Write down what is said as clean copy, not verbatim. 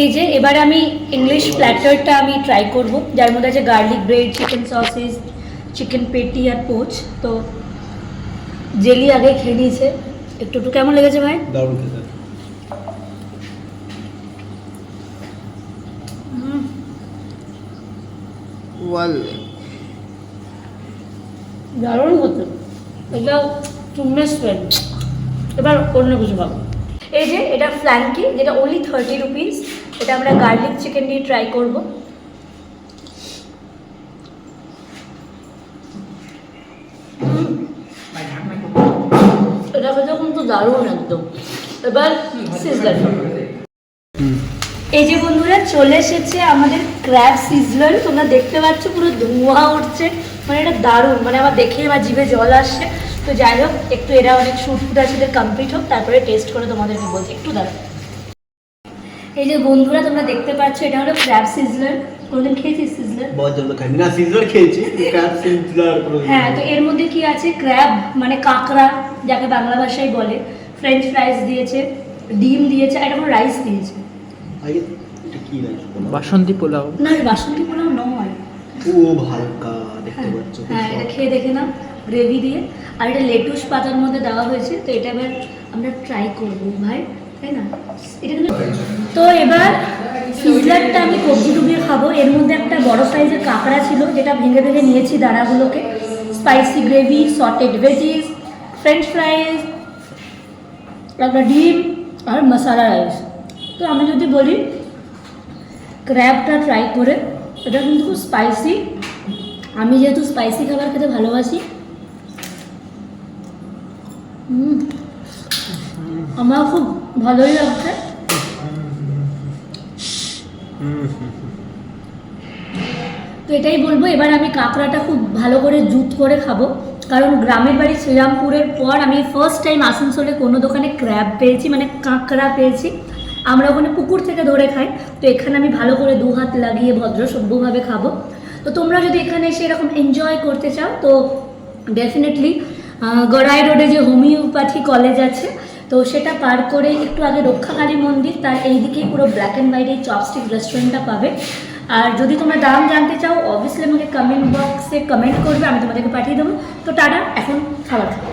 এই যে এবার আমি ইংলিশ প্ল্যাটারটা আমি ট্রাই করব, যার মধ্যে আছে garlic bread, chicken sausage, chicken পেটি আর পোচ। তো জেলি আগে খেয়ে নিয়েছে, একটু একটু কেমন লেগেছে ভাই? দারুণ খেতে। দারুণ হতো এটা, চুমনেস ফ্রেন্ড। এবার অন্য কিছু পাবো। এই যে এটা ফ্ল্যাঙ্কি, যেটা ওনলি 30 রুপিস। এটা আমরা গার্লিক চিকেন দিয়ে ট্রাই করবো। এটা খেতে কিন্তু দারুণ একদম। এবার সিজলার। এই যে বন্ধুরা চলে এসেছে আমাদের ক্র্যাব সিজলার। তোমরা দেখতে পাচ্ছ পুরো ধোঁয়া উঠছে, মানে এটা দারুণ, মানে আমার দেখে এবার জিভে জল আসছে। তো যাই হোক, একটু এরা অনেক শুটফুট আছে, এদের কমপ্লিট হোক, তারপরে টেস্ট করে তোমাদেরকে বলছি। একটু দাঁড়াও। এই যে বন্ধুরা তোমরা দেখতে পাচ্ছ, এটা হলো ক্র্যাব সিজলার। কোনদিন খেয়েছিস সিজলার? খাইনি না, সিজলার খেয়েছি, ক্র্যাব সিজলার। হ্যাঁ, তো এর মধ্যে কি আছে? ক্র্যাব মানে কাঁকড়া, যাকে বাংলা ভাষায় বলে, ফ্রেঞ্চ ফ্রাইজ দিয়েছে, ডিম দিয়েছে, আর একটা রাইস দিয়েছে। বাসন্তী পোলাও না, বাসন্তী পোলাও নয়, খুব হালকা দেখতে পাচ্ছ। হ্যাঁ এটা খেয়ে দেখে না, গ্রেভি দিয়ে। আর এটা লেটুস পাতার মধ্যে দেওয়া হয়েছে। তো এটা এবার আমরা ট্রাই করব ভাই, তাই না? এটা কিন্তু তো এবার সিজলারটা আমি কবজি ডুবিয়ে খাবো। এর মধ্যে একটা বড় সাইজের কাঁকড়া ছিল, যেটা ভেঙে ভেঙে নিয়েছি দানাগুলোকে। Spicy gravy, sauteed veggies, French fries, একটা ডিম আর মশালা রাইস। তো আমি যদি বলি ক্র্যাবটা ট্রাই করে, এটা কিন্তু খুব স্পাইসি। আমি যেহেতু স্পাইসি খাবার খেতে ভালোবাসি, আমার খুব ভালোই লাগছে। তো এটাই বলবো, এবার আমি কাঁকড়াটা খুব ভালো করে জুত করে খাবো, কারণ গ্রামের বাড়ি শ্রীরামপুরের পর আমি ফার্স্ট টাইম আসানসোলে কোনো দোকানে ক্র্যাব পেয়েছি, মানে কাঁকড়া পেয়েছি। আমরা ওখানে পুকুর থেকে ধরে খাই, তো এখানে আমি ভালো করে দু হাত লাগিয়ে ভদ্র সভ্যভাবে খাবো। তো তোমরা যদি এখানে এসে এরকম এনজয় করতে চাও, তো ডেফিনেটলি গড়াই রোডে যে হোমিওপ্যাথি কলেজ আছে, তো সেটা পার করে একটু আগে রক্ষাকালী মন্দির, তার এই দিকেই পুরো ব্ল্যাক অ্যান্ড হোয়াইট এই চপস্টিক রেস্টুরেন্টটা পাবে। আর যদি তোমরা দাম জানতে চাও, অবভিয়াসলি আমাকে কমেন্ট বক্সে কমেন্ট করবে, আমি তোমাদেরকে পাঠিয়ে দেবো। তো টাটা, এখন খাবার খাবো।